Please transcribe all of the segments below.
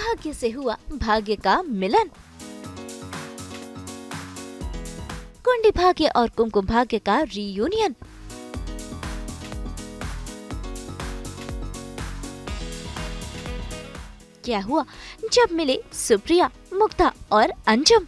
भाग्य से हुआ भाग्य का मिलन। कुंडी भाग्य और कुमकुम भाग्य का रीयूनियन। क्या हुआ जब मिले सुप्रिया, मुग्धा और अंजुम।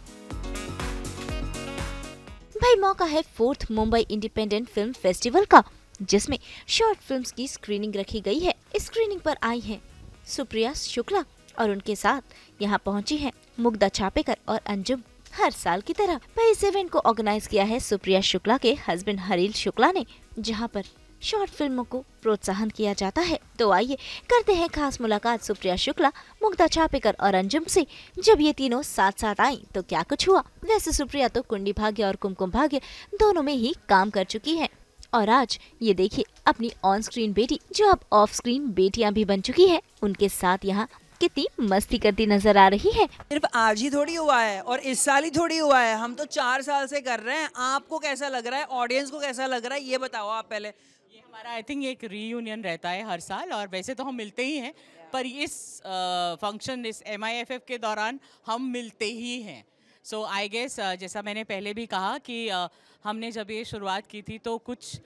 भाई मौका है 4th Mumbai independent film festival का, जिसमें शॉर्ट फिल्म्स की स्क्रीनिंग रखी गई है। स्क्रीनिंग पर आई हैं सुप्रिया शुक्ला और उनके साथ यहाँ पहुंची हैं मुग्धा छापेकर और अंजुम। हर साल की तरह भाई इस इवेंट को ऑर्गेनाइज किया है सुप्रिया शुक्ला के हस्बैंड हरील शुक्ला ने, जहाँ पर शॉर्ट फिल्मों को प्रोत्साहन किया जाता है। तो आइए करते हैं खास मुलाकात सुप्रिया शुक्ला, मुग्धा छापेकर और अंजुम से। जब ये तीनों साथ साथ आई तो क्या कुछ हुआ। वैसे सुप्रिया तो कुंडी भाग्य और कुमकुम भाग्य दोनों में ही काम कर चुकी है, और आज ये देखिए अपनी ऑन स्क्रीन बेटी, जो अब ऑफ स्क्रीन बेटियां भी बन चुकी है, उनके साथ यहाँ कितनी मस्ती करती नजर आ रही है। सिर्फ आज ही थोड़ी हुआ है और इस साल ही थोड़ी हुआ है, हम तो 4 साल से कर रहे हैं। आपको कैसा लग रहा है, ऑडियंस को कैसा लग रहा है, ये बताओ आप पहले। ये हमारा आई थिंक एक रीयूनियन रहता है हर साल, और वैसे तो हम मिलते ही हैं, पर इस फंक्शन, इस MIFF के दौरान हम मिलते ही हैं। सो आई गेस जैसा मैंने पहले भी कहा कि हमने जब ये शुरुआत की थी तो कुछ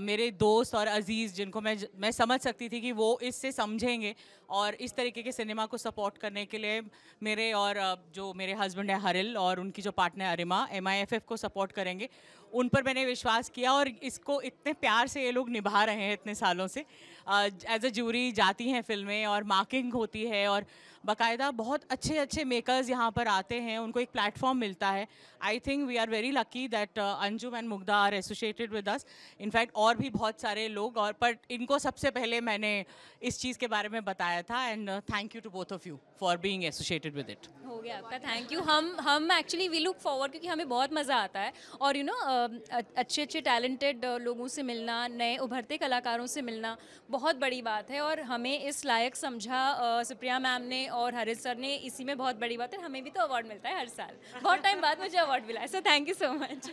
मेरे दोस्त और अजीज़, जिनको मैं समझ सकती थी कि वो इससे समझेंगे और इस तरीके के सिनेमा को सपोर्ट करने के लिए मेरे और जो मेरे हस्बैंड है हरिल और उनकी जो पार्टनर अरिमा MIFF को सपोर्ट करेंगे, उन पर मैंने विश्वास किया। और इसको इतने प्यार से ये लोग निभा रहे हैं इतने सालों से। एज अ ज्यूरी जाती हैं फिल्में और मार्किंग होती है, और बाकायदा बहुत अच्छे अच्छे मेकर्स यहाँ पर आते हैं, उनको एक प्लेटफॉर्म मिलता है। I think we are very lucky that Anjum and Mugdha are associated with us. In fact और भी बहुत सारे लोग, और पर इनको सबसे पहले मैंने इस चीज़ के बारे में बताया था। And thank you to both of you for being associated with it. हो गया आपका थैंक यू। हम एक्चुअली वी लुक फॉरवर्ड, क्योंकि हमें बहुत मज़ा आता है, और यू नो अच्छे अच्छे टैलेंटेड लोगों से मिलना, नए उभरते कलाकारों से मिलना बहुत बड़ी बात है। और हमें इस लायक समझा सुप्रिया मैम ने और हरीश सर ने, इसी में बहुत बड़ी बात है। हमें भी तो अवार्ड मिलता है हर साल, बहुत टाइम बाद मुझे अवार्ड मिला है, सो थैंक यू सो मच।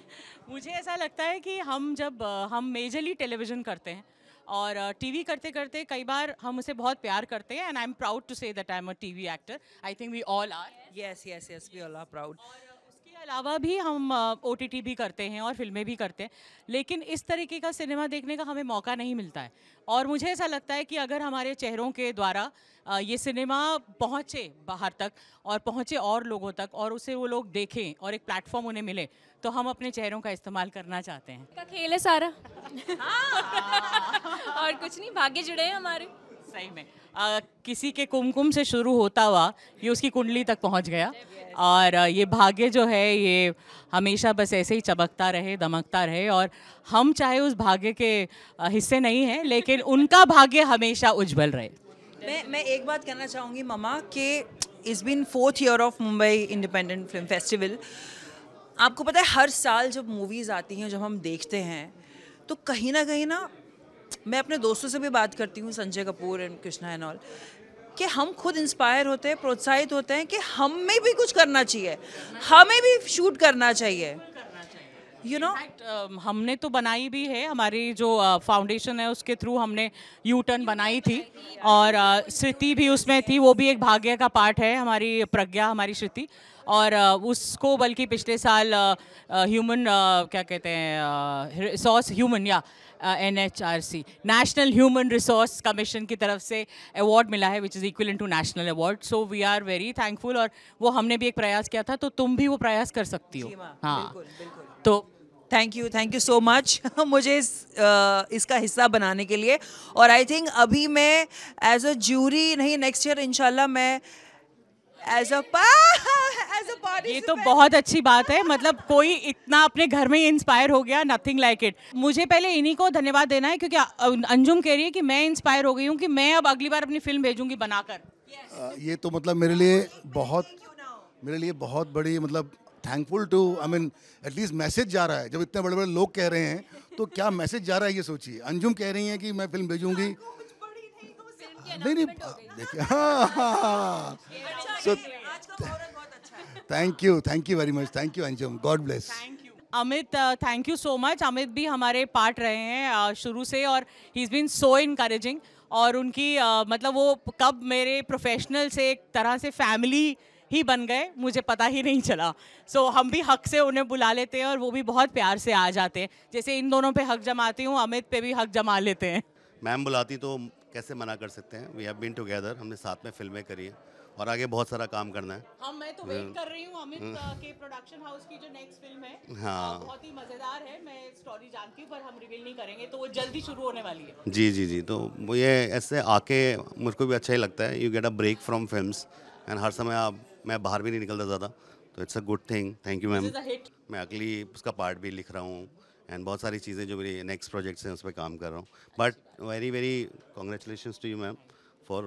मुझे ऐसा लगता है कि हम मेजरली टेलीविज़न करते हैं और टीवी करते करते कई बार हम उसे बहुत प्यार करते हैं। And I am proud to say that I am a TV actor. I think we all are. Yes yes yes, we all are proud. उसके अलावा भी हम OTT भी करते हैं और फिल्में भी करते हैं, लेकिन इस तरीके का सिनेमा देखने का हमें मौका नहीं मिलता है। और मुझे ऐसा लगता है कि अगर हमारे चेहरों के द्वारा ये सिनेमा पहुँचे बाहर तक और पहुँचे और लोगों तक, और उसे वो लोग देखें और एक प्लेटफॉर्म उन्हें मिले, तो हम अपने चेहरों का इस्तेमाल करना चाहते हैं। का खेल है सारा। और कुछ नहीं, भाग्य जुड़े हैं हमारे। सही में किसी के कुमकुम से शुरू होता हुआ ये उसकी कुंडली तक पहुंच गया, और ये भाग्य जो है ये हमेशा बस ऐसे ही चमकता रहे, दमकता रहे। और हम चाहे उस भाग्य के हिस्से नहीं हैं, लेकिन उनका भाग्य हमेशा उज्जवल रहे। मैं एक बात कहना चाहूँगी ममा, कि it's been 4th year of Mumbai independent film festival. आपको पता है हर साल जब मूवीज़ आती हैं, जब हम देखते हैं, तो कहीं ना मैं अपने दोस्तों से भी बात करती हूँ, Sanjay Kapoor and Krishna and all, कि हम खुद इंस्पायर होते हैं, प्रोत्साहित होते हैं कि हमें भी कुछ करना चाहिए, हमें भी शूट करना चाहिए, यू नो। हमने तो बनाई भी है, हमारी जो फाउंडेशन है उसके थ्रू हमने U-Turn बनाई थी, और श्रुति भी उसमें थी, वो भी एक भाग्य का पार्ट है, हमारी प्रज्ञा, हमारी श्रुति। और उसको बल्कि पिछले साल ह्यूमन क्या कहते हैं, रिसोर्स ह्यूमन या NHRC national human resource commission की तरफ से अवार्ड मिला है, which is equivalent to national award. So we are very thankful, और वो हमने भी एक प्रयास किया था, तो तुम भी वो प्रयास कर सकती हो। हाँ, बिल्कुल। तो थैंक यू सो मच मुझे इसका हिस्सा बनाने के लिए। और आई थिंक अभी मैं एज अ ज्यूरी नहीं, नेक्स्ट ईयर इंशाल्लाह मैं एज अ पार्टिसिपेंट। ये तो बहुत अच्छी बात है, मतलब कोई इतना अपने घर में ही इंस्पायर हो गया, नथिंग लाइक इट। मुझे पहले इन्हीं को धन्यवाद देना है, क्योंकि अंजुम कह रही है कि मैं इंस्पायर हो गई हूँ कि मैं अब अगली बार अपनी फिल्म भेजूंगी बनाकर। ये तो मतलब मेरे लिए बहुत बड़ी, मतलब thankful to, I mean at least message जा रहा है। जब इतने बड़े बड़े लोग कह रहे हैं तो क्या मैसेज जा रहा है ये सोचिए। अंजुम कह रही हैं कि मैं फिल्म भेजूंगी, नहीं देखिए, हाँ। So thank you very much, thank you Anjum, God bless. Amit, thank you so much. Amit भी हमारे पार्ट रहे हैं शुरू से, और ही इज़ बीन सो इनकरेजिंग। और उनकी मतलब वो कब मेरे प्रोफेशनल से एक तरह से फैमिली ही बन गए, मुझे पता ही नहीं चला। सो हम भी हक से उन्हें बुला लेते हैं और वो भी बहुत प्यार से आ जाते हैं। जैसे इन दोनों पे हक जमाती हूँ, अमित पे भी हक जमा लेते हैं। मैम बुलाती तो कैसे मना कर सकते हैं। वी हैव बीन टुगेदर, हमने साथ में फिल्में करी हैं और आगे बहुत सारा काम करना है। हम मैं तो वेट कर रही हूँ अमित के प्रोडक्शन हाउस की जो नेक्स्ट फिल्म है। हाँ। बहुत ही मज़ेदार है। मैं स्टोरी जानती हूँ पर हम रिवील नहीं करेंगे, तो वो जल्दी शुरू होने वाली है। जी जी जी, तो वो ये ऐसे आके मुझको भी अच्छा ही लगता है। You get a break from films and हर समय आप, मैं बाहर भी नहीं निकलता ज़्यादा, तो it's a good thing. Thank you ma'am. मैं अगली उसका पार्ट भी लिख रहा हूँ एंड बहुत सारी चीज़ें जो मेरी नेक्स्ट प्रोजेक्ट्स हैं उस पर काम कर रहा हूँ। But very very congratulations to you ma'am for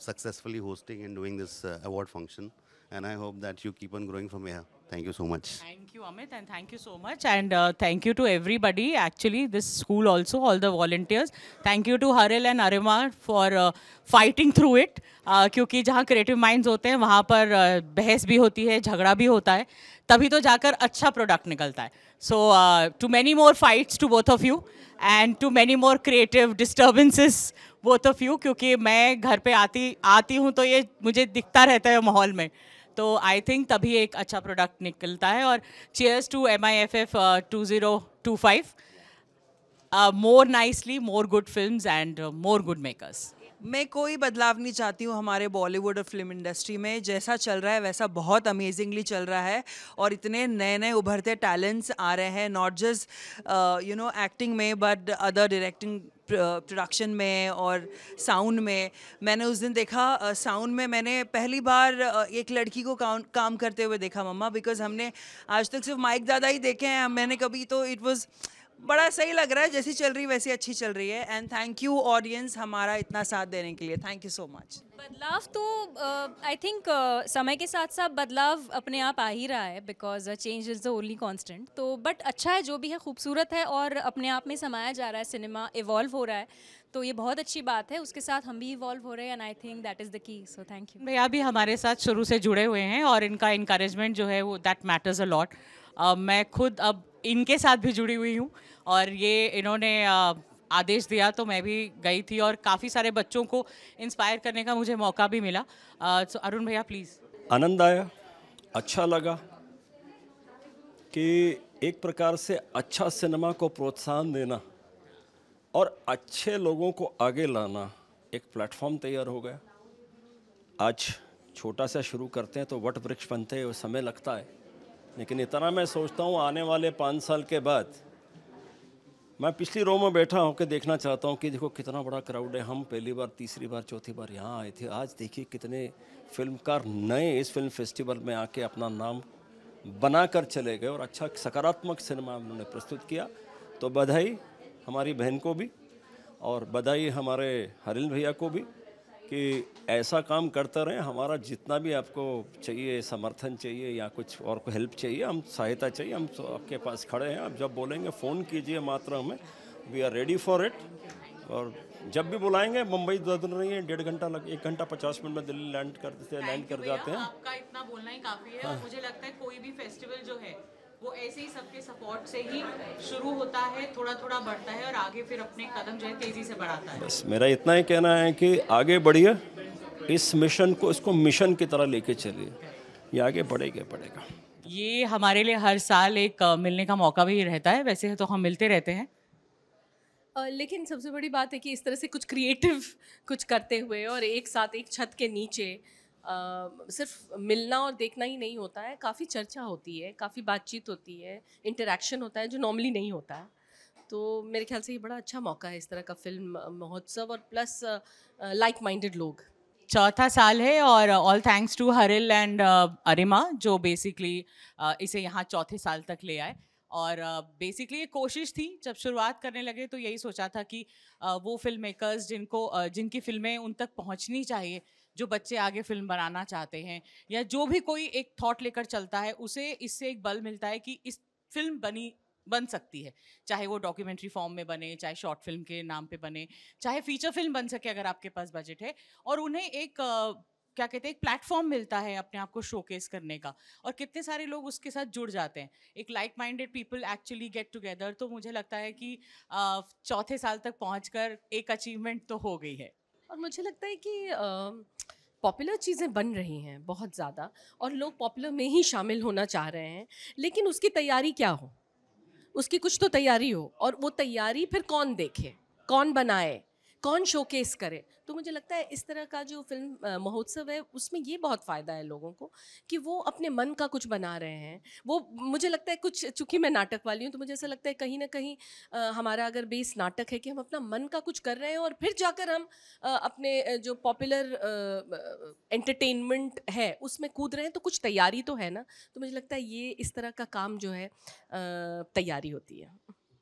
successfully hosting and doing this award function, and I hope that you keep on growing from here. Thank you so much. Thank you, Amit, and thank you so much, and thank you to everybody. Actually, this school also, all the volunteers. Thank you to Haril and Arima for fighting through it. क्योंकि जहाँ creative minds होते हैं वहाँ पर बहस भी होती है, झगड़ा भी होता है, तभी तो जाकर अच्छा प्रोडक्ट निकलता है. So to many more fights to both of you, and to many more creative disturbances both of you, क्योंकि मैं घर पे आती हूँ तो ये मुझे दिखता रहता है माहौल में, तो आई थिंक तभी एक अच्छा प्रोडक्ट निकलता है. और cheers to MIFF 2025, more nicely, more good films and more good makers. मैं कोई बदलाव नहीं चाहती हूँ हमारे बॉलीवुड और फिल्म इंडस्ट्री में। जैसा चल रहा है वैसा बहुत अमेजिंगली चल रहा है और इतने नए नए उभरते टैलेंट्स आ रहे हैं, नॉट जस्ट एक्टिंग में बट अदर डायरेक्टिंग, प्रोडक्शन में और साउंड में. मैंने उस दिन देखा साउंड में मैंने पहली बार एक लड़की को काम करते हुए देखा मम्मा, बिकॉज हमने आज तक सिर्फ माइक दादा ही देखे हैं मैंने कभी, तो इट वाज बड़ा सही लग रहा है. जैसी चल रही वैसी अच्छी चल रही है. एंड थैंक यू ऑडियंस हमारा इतना साथ देने के लिए. Thank you so much. बदलाव तो आई थिंक समय के साथ साथ बदलाव अपने आप आ ही रहा है, because change is the only constant. तो बट अच्छा है, जो भी है खूबसूरत है और अपने आप में समाया जा रहा है. सिनेमा इवॉल्व हो रहा है, तो ये बहुत अच्छी बात है. उसके साथ हम भी इवॉल्व हो रहे हैं, and I think that is the key. So thank you. भैया भी हमारे साथ शुरू से जुड़े हुए हैं और इनका इनकरेजमेंट जो है वो दैट मैटर्स अ लॉट. मैं खुद अब इनके साथ भी जुड़ी हुई हूँ और ये इन्होंने आदेश दिया तो मैं भी गई थी और काफ़ी सारे बच्चों को इंस्पायर करने का मुझे मौका भी मिला. सो अरुण भैया प्लीज़. आनंद आया, अच्छा लगा कि एक प्रकार से अच्छा सिनेमा को प्रोत्साहन देना और अच्छे लोगों को आगे लाना एक प्लेटफॉर्म तैयार हो गया. आज छोटा सा शुरू करते हैं तो वट वृक्ष बनते हैं, समय लगता है, लेकिन इतना मैं सोचता हूँ आने वाले 5 साल के बाद मैं पिछली रो में बैठा होकर देखना चाहता हूँ कि देखो कितना बड़ा क्राउड है. हम पहली बार, तीसरी बार, चौथी बार यहाँ आए थे. आज देखिए कितने फिल्मकार नए इस फिल्म फेस्टिवल में आके अपना नाम बनाकर चले गए और अच्छा सकारात्मक सिनेमा उन्होंने प्रस्तुत किया. तो बधाई हमारी बहन को भी और बधाई हमारे हरिल भैया को भी कि ऐसा काम करते रहें. हमारा जितना भी आपको चाहिए, समर्थन चाहिए या कुछ और को हेल्प चाहिए, हम सहायता चाहिए, हम तो आपके पास खड़े हैं. आप जब बोलेंगे फ़ोन कीजिए मात्र हमें. We are ready for it. और जब भी बुलाएंगे, मुंबई दूर नहीं है, 1.5 घंटा 1 घंटा 50 मिनट में दिल्ली लैंड कर जाते हैं. आपका इतना बोलना ही काफ़ी है. और मुझे लगता है कोई भी फेस्टिवल जो है वो ऐसे ही सबके सपोर्ट से ही शुरू होता है, थोड़ा थोड़ा बढ़ता है और आगे फिर अपने कदम जो है तेज़ी से बढ़ाता है. बस मेरा इतना ही कहना है कि आगे बढ़िए, इस मिशन को, इसको मिशन की तरह लेके चलिए, ये आगे बढ़ेगा. ये हमारे लिए हर साल एक मिलने का मौका भी रहता है. वैसे तो हम मिलते रहते हैं, लेकिन सबसे बड़ी बात है कि इस तरह से कुछ क्रिएटिव कुछ करते हुए और एक साथ एक छत के नीचे सिर्फ मिलना और देखना ही नहीं होता है. काफ़ी चर्चा होती है, काफ़ी बातचीत होती है, इंटरेक्शन होता है जो नॉर्मली नहीं होता है. तो मेरे ख्याल से ये बड़ा अच्छा मौका है इस तरह का फिल्म महोत्सव और प्लस लाइक माइंडेड लोग. चौथा साल है और ऑल थैंक्स टू हरिल एंड अरिमा जो बेसिकली इसे यहाँ चौथे साल तक ले आए. और बेसिकली ये कोशिश थी, जब शुरुआत करने लगे तो यही सोचा था कि वो फिल्म मेकर्स जिनकी फिल्में उन तक पहुँचनी चाहिए, जो बच्चे आगे फिल्म बनाना चाहते हैं या जो भी कोई एक थॉट लेकर चलता है, उसे इससे एक बल मिलता है कि इस फिल्म बन सकती है. चाहे वो डॉक्यूमेंट्री फॉर्म में बने, चाहे शॉर्ट फिल्म के नाम पे बने, चाहे फीचर फिल्म बन सके अगर आपके पास बजट है. और उन्हें एक क्या कहते हैं, एक प्लेटफॉर्म मिलता है अपने आप को शोकेस करने का, और कितने सारे लोग उसके साथ जुड़ जाते हैं, एक like minded people actually get together. तो मुझे लगता है कि चौथे साल तक पहुंचकर एक अचीवमेंट तो हो गई है। और मुझे लगता है कि पॉपुलर चीज़ें बन रही हैं बहुत ज़्यादा, और लोग पॉपुलर में ही शामिल होना चाह रहे हैं, लेकिन उसकी तैयारी क्या हो, उसकी कुछ तो तैयारी हो, और वो तैयारी फिर कौन देखे, कौन बनाए, कौन शोकेस करे। तो मुझे लगता है इस तरह का जो फिल्म महोत्सव है उसमें ये बहुत फ़ायदा है लोगों को कि वो अपने मन का कुछ बना रहे हैं। वो मुझे लगता है कुछ, चूँकि मैं नाटक वाली हूँ तो मुझे ऐसा लगता है कहीं ना कहीं हमारा अगर बेस नाटक है कि हम अपना मन का कुछ कर रहे हैं और फिर जाकर हम अपने जो पॉपुलर एंटरटेनमेंट है उसमें कूद रहे हैं, तो कुछ तैयारी तो है ना। तो मुझे लगता है ये इस तरह का काम जो है तैयारी होती है।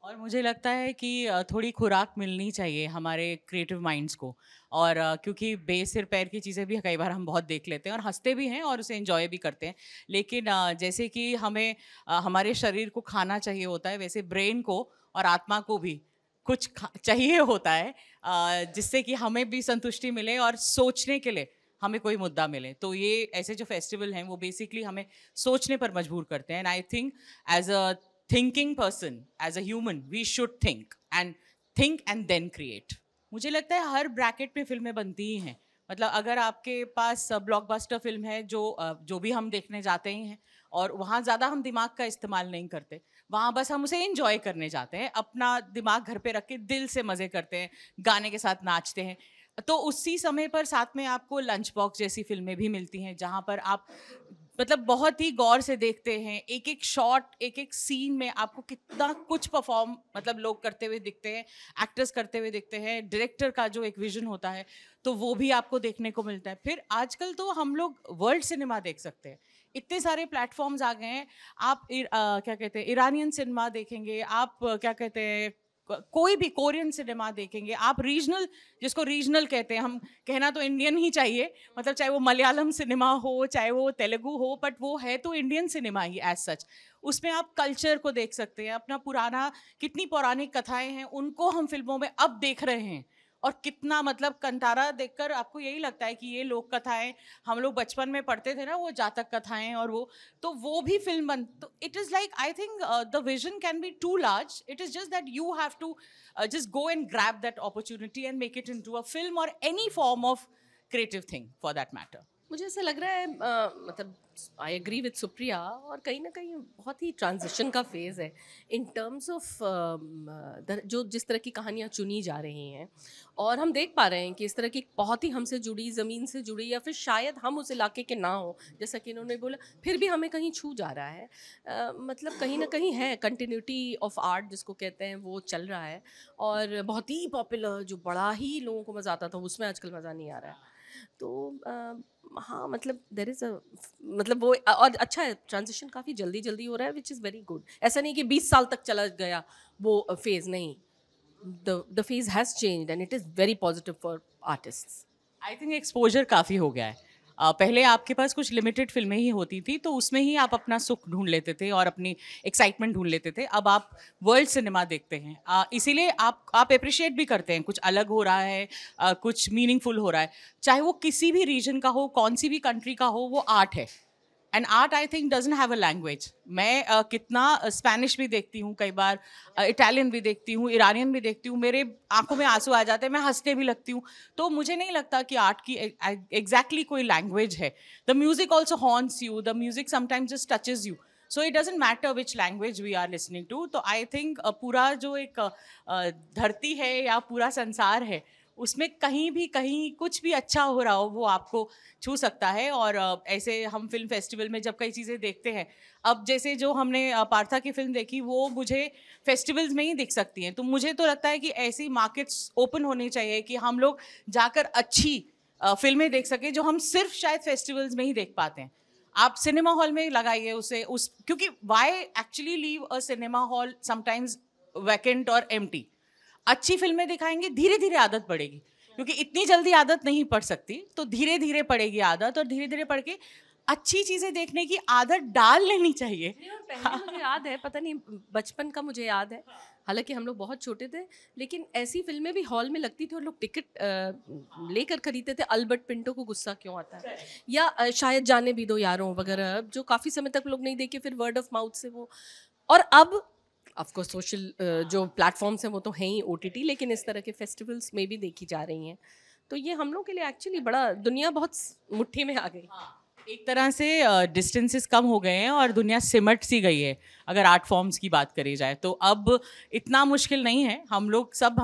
और मुझे लगता है कि थोड़ी खुराक मिलनी चाहिए हमारे क्रिएटिव माइंड्स को, और क्योंकि बेस सिर पैर की चीज़ें भी कई बार हम बहुत देख लेते हैं और हंसते भी हैं और उसे एंजॉय भी करते हैं, लेकिन जैसे कि हमें हमारे शरीर को खाना चाहिए होता है, वैसे ब्रेन को और आत्मा को भी कुछ चाहिए होता है, जिससे कि हमें भी संतुष्टि मिले और सोचने के लिए हमें कोई मुद्दा मिले। तो ये ऐसे जो फेस्टिवल हैं वो बेसिकली हमें सोचने पर मजबूर करते हैं। And I think as a thinking person, as a human, we should think and then create. मुझे लगता है हर ब्रैकेट में फिल्में बनती ही हैं। मतलब अगर आपके पास ब्लॉकबस्टर फिल्म है जो भी हम देखने जाते ही हैं, और वहाँ ज़्यादा हम दिमाग का इस्तेमाल नहीं करते, वहाँ बस हम उसे एंजॉय करने जाते हैं, अपना दिमाग घर पे रख के दिल से मज़े करते हैं, गाने के साथ नाचते हैं, तो उसी समय पर साथ में आपको लंच बॉक्स जैसी फिल्में भी मिलती हैं जहाँ पर आप मतलब बहुत ही गौर से देखते हैं, एक एक शॉट, एक एक सीन में आपको कितना कुछ परफॉर्म मतलब लोग करते हुए दिखते हैं, एक्टर्स करते हुए दिखते हैं, डायरेक्टर का जो एक विजन होता है तो वो भी आपको देखने को मिलता है। फिर आजकल तो हम लोग वर्ल्ड सिनेमा देख सकते हैं, इतने सारे प्लेटफॉर्म्स आ गए हैं। आप क्या कहते हैं ईरानियन सिनेमा देखेंगे, आप क्या कहते हैं कोई भी कोरियन सिनेमा देखेंगे, आप रीजनल, जिसको रीजनल कहते हैं, हम कहना तो इंडियन ही चाहिए, मतलब चाहे वो मलयालम सिनेमा हो चाहे वो तेलुगु हो, बट वो है तो इंडियन सिनेमा ही एज सच। उसमें आप कल्चर को देख सकते हैं, अपना पुराना, कितनी पौराणिक कथाएं हैं उनको हम फिल्मों में अब देख रहे हैं, और कितना मतलब कंतारा देखकर आपको यही लगता है कि ये लोक कथाएं हम लोग बचपन में पढ़ते थे ना, वो जातक कथाएं, और वो भी फिल्म बन, तो it is like I think the vision can be too large, it is just that you have to just go and grab that opportunity and make it into a film or any form of creative thing for that matter. मुझे ऐसा लग रहा है मतलब I agree with Supriya, और कहीं ना कहीं बहुत ही ट्रांजिशन का फेज़ है इन टर्म्स ऑफ जो जिस तरह की कहानियाँ चुनी जा रही हैं, और हम देख पा रहे हैं कि इस तरह की बहुत ही हमसे जुड़ी, ज़मीन से जुड़ी, या फिर शायद हम उस इलाके के ना हो, जैसा कि इन्होंने बोला, फिर भी हमें कहीं छू जा रहा है। मतलब कहीं ना कहीं है कंटिन्यूटी ऑफ आर्ट जिसको कहते हैं, वो चल रहा है, और बहुत ही पॉपुलर जो बड़ा ही लोगों को मज़ा आता था उसमें आजकल मज़ा नहीं आ रहा है। तो हाँ, मतलब देयर इज़ मतलब वो, और अच्छा है ट्रांजिशन काफ़ी जल्दी जल्दी हो रहा है, विच इज़ वेरी गुड। ऐसा नहीं कि 20 साल तक चला गया वो फेज़, नहीं, the phase has changed and it is very positive for artists. I think exposure काफ़ी हो गया है। पहले आपके पास कुछ लिमिटेड फिल्में ही होती थी, तो उसमें ही आप अपना सुख ढूंढ लेते थे और अपनी एक्साइटमेंट ढूंढ लेते थे। अब आप वर्ल्ड सिनेमा देखते हैं, इसीलिए आप अप्रिशिएट भी करते हैं, कुछ अलग हो रहा है, कुछ मीनिंगफुल हो रहा है, चाहे वो किसी भी रीजन का हो, कौन सी भी कंट्री का हो, वो आर्ट है। And art I think doesn't have a language. मैं कितना स्पेनिश भी देखती हूँ, कई बार इटालियन भी देखती हूँ, ईरानियन भी देखती हूँ, मेरे आंखों में आंसू आ जाते हैं, मैं हंसने भी लगती हूँ। तो मुझे नहीं लगता कि आर्ट की एग्जैक्टली कोई लैंग्वेज है। The music also haunts you, the music sometimes just touches you, so it doesn't matter which language we are listening to. तो आई थिंक पूरा जो एक धरती है या पूरा संसार है, उसमें कहीं कुछ भी अच्छा हो रहा हो वो आपको छू सकता है। और ऐसे हम फिल्म फेस्टिवल में जब कई चीज़ें देखते हैं, अब जैसे जो हमने पार्था की फिल्म देखी, वो मुझे फेस्टिवल्स में ही दिख सकती हैं। तो मुझे तो लगता है कि ऐसी मार्केट्स ओपन होनी चाहिए कि हम लोग जाकर अच्छी फिल्में देख सकें, जो हम सिर्फ शायद फेस्टिवल्स में ही देख पाते हैं। आप सिनेमा हॉल में लगाइए उसे, क्योंकि why actually leave a cinema hall sometimes vacant और एम्प्टी। अच्छी फिल्में दिखाएंगे, धीरे धीरे आदत पड़ेगी, क्योंकि इतनी जल्दी आदत नहीं पड़ सकती, तो धीरे धीरे पड़ेगी आदत, और धीरे धीरे पड़ के अच्छी चीज़ें देखने की आदत डाल लेनी चाहिए। पहले मुझे याद है, पता नहीं बचपन का मुझे याद है, हालांकि हम लोग बहुत छोटे थे, लेकिन ऐसी फिल्में भी हॉल में लगती थी और लोग टिकट लेकर खरीदते थे। अल्बर्ट पिंटो को गुस्सा क्यों आता है, या शायद जाने भी दो यारों वगैरह, जो काफ़ी समय तक लोग नहीं देखे, फिर वर्ड ऑफ माउथ से वो। और अब ऑफकोर्स सोशल जो प्लेटफॉर्म्स हैं वो तो हैं ही, OTT, लेकिन इस तरह के फेस्टिवल्स में भी देखी जा रही हैं। तो ये हम लोग के लिए एक्चुअली बड़ा, दुनिया बहुत मुट्ठी में आ गई। एक तरह से डिस्टेंसेस कम हो गए हैं और दुनिया सिमट सी गई है, अगर आर्ट फॉर्म्स की बात करी जाए तो अब इतना मुश्किल नहीं है। हम लोग सब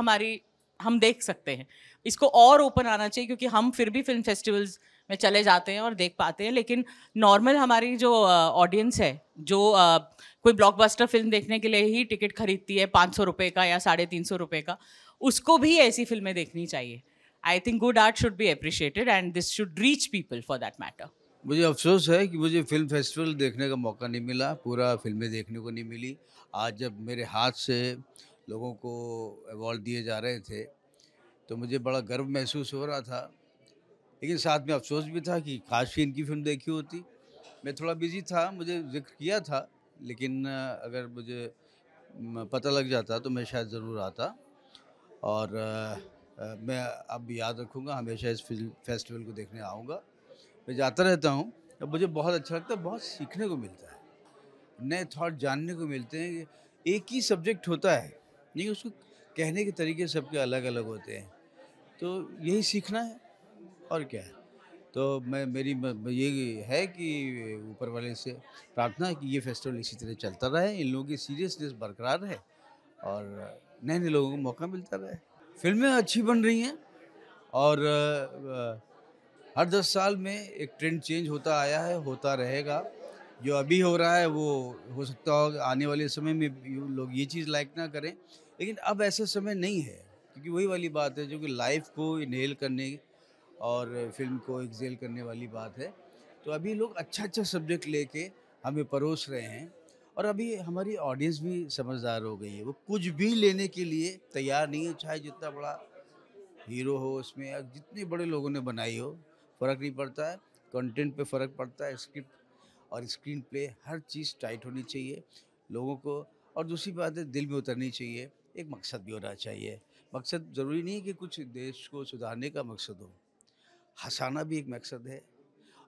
हम देख सकते हैं। इसको और ओपन आना चाहिए, क्योंकि हम फिर भी फिल्म फेस्टिवल्स में चले जाते हैं और देख पाते हैं, लेकिन नॉर्मल हमारी जो ऑडियंस है, जो कोई ब्लॉकबस्टर फिल्म देखने के लिए ही टिकट खरीदती है 500 रुपये का या 350 रुपये का, उसको भी ऐसी फिल्में देखनी चाहिए। I think good art should be appreciated and this should reach people for that matter. मुझे अफसोस है कि मुझे फ़िल्म फेस्टिवल देखने का मौका नहीं मिला, पूरा फिल्में देखने को नहीं मिली। आज जब मेरे हाथ से लोगों को अवार्ड दिए जा रहे थे तो मुझे बड़ा गर्व महसूस हो रहा था, लेकिन साथ में अफसोस भी था कि काश ही इनकी फ़िल्म देखी होती। मैं थोड़ा बिज़ी था, मुझे ज़िक्र किया था, लेकिन अगर मुझे पता लग जाता तो मैं शायद ज़रूर आता। और मैं अब याद रखूँगा, हमेशा इस फिल्म फेस्टिवल को देखने आऊँगा। मैं जाता रहता हूँ, अब मुझे बहुत अच्छा लगता है, बहुत सीखने को मिलता है, नए थॉट जानने को मिलते हैं। एक ही सब्जेक्ट होता है, लेकिन उसको कहने के तरीके सबके अलग अलग होते हैं, तो यही सीखना है और क्या है। तो मेरी ये है कि ऊपर वाले से प्रार्थना है कि ये फेस्टिवल इसी तरह चलता रहे, इन लोगों की सीरियसनेस बरकरार रहे और नए नए लोगों को मौका मिलता रहे। फिल्में अच्छी बन रही हैं और हर 10 साल में एक ट्रेंड चेंज होता आया है, होता रहेगा। जो अभी हो रहा है वो हो सकता हो आने वाले समय में लोग ये चीज़ लाइक ना करें, लेकिन अब ऐसा समय नहीं है, क्योंकि वही वाली बात है जो कि लाइफ को इनहेल करने और फिल्म को एक्सेल करने वाली बात है। तो अभी लोग अच्छा सब्जेक्ट लेके हमें परोस रहे हैं और अभी हमारी ऑडियंस भी समझदार हो गई है, वो कुछ भी लेने के लिए तैयार नहीं है, चाहे जितना बड़ा हीरो हो उसमें या जितने बड़े लोगों ने बनाई हो, फ़र्क नहीं पड़ता है। कंटेंट पे फ़र्क पड़ता है, स्क्रिप्ट और स्क्रीन प्ले हर चीज़ टाइट होनी चाहिए लोगों को। और दूसरी बात है, दिल में उतरनी चाहिए, एक मकसद भी होना चाहिए। मकसद ज़रूरी नहीं है कि कुछ देश को सुधारने का मकसद हो, हँसाना भी एक मकसद है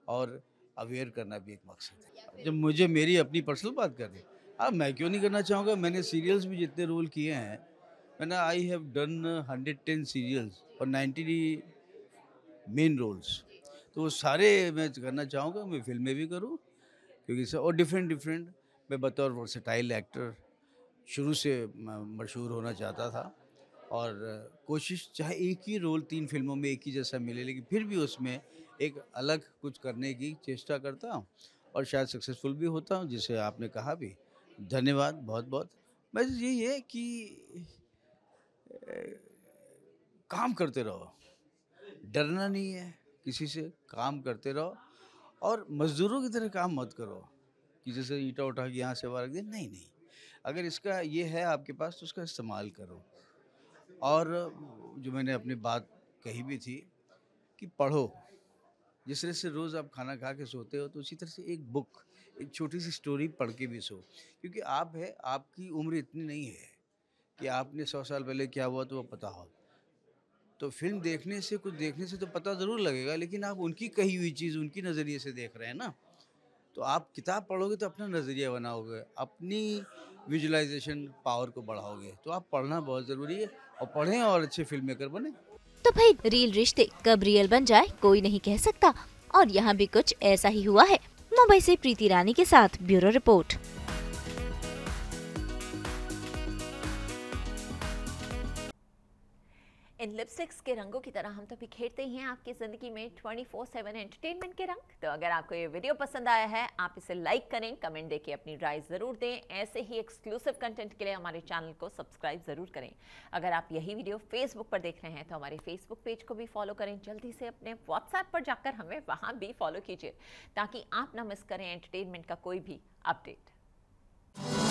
और अवेयर करना भी एक मकसद है। जब मुझे मेरी अपनी पर्सनल बात करनी, अब मैं क्यों नहीं करना चाहूँगा। मैंने सीरियल्स में जितने रोल किए हैं, मैंने आई हैव डन 110 सीरियल्स और 90 मेन रोल्स, तो वो सारे मैं करना चाहूँगा। मैं फिल्में भी करूँ, क्योंकि सब और डिफरेंट मैं बतौर वर्सेटाइल एक्टर शुरू से मशहूर होना चाहता था और कोशिश चाहे एक ही रोल 3 फिल्मों में एक ही जैसा मिले, लेकिन फिर भी उसमें एक अलग कुछ करने की चेष्टा करता हूँ और शायद सक्सेसफुल भी होता हूँ, जिसे आपने कहा भी। धन्यवाद बहुत बहुत। बस यही है कि काम करते रहो, डरना नहीं है किसी से, काम करते रहो और मज़दूरों की तरह काम मत करो कि जैसे ईंटा उठा के यहाँ से वहाँ रख दिया। नहीं, अगर इसका ये है आपके पास तो उसका इस्तेमाल करो। और जो मैंने अपनी बात कही भी थी कि पढ़ो, जिस तरह से रोज़ आप खाना खा के सोते हो, तो उसी तरह से एक बुक, एक छोटी सी स्टोरी पढ़ के भी सो, क्योंकि आपकी उम्र इतनी नहीं है कि आपने 100 साल पहले क्या हुआ तो वो पता हो। तो फिल्म देखने से, कुछ देखने से तो पता ज़रूर लगेगा, लेकिन आप उनकी कही हुई चीज़ उनकी नज़रिए से देख रहे हैं ना। तो आप किताब पढ़ोगे तो अपना नज़रिया बनाओगे, अपनी विजुअलाइजेशन पावर को बढ़ाओगे। तो आप पढ़ना बहुत ज़रूरी है और पढ़ें और अच्छे फिल्म मेकर बने। तो भाई, रियल रिश्ते कब रियल बन जाए कोई नहीं कह सकता, और यहाँ भी कुछ ऐसा ही हुआ है। मुंबई से प्रीति रानी के साथ ब्यूरो रिपोर्ट। इन लिपस्टिक्स के रंगों की तरह हम तो बिखेरते ही हैं आपकी ज़िंदगी में 24/7 एंटरटेनमेंट के रंग। तो अगर आपको ये वीडियो पसंद आया है, आप इसे लाइक करें, कमेंट देके अपनी राय ज़रूर दें। ऐसे ही एक्सक्लूसिव कंटेंट के लिए हमारे चैनल को सब्सक्राइब ज़रूर करें। अगर आप यही वीडियो फेसबुक पर देख रहे हैं तो हमारे फेसबुक पेज को भी फॉलो करें। जल्दी से अपने व्हाट्सएप पर जाकर हमें वहाँ भी फॉलो कीजिए, ताकि आप ना मिस करें एंटरटेनमेंट का कोई भी अपडेट।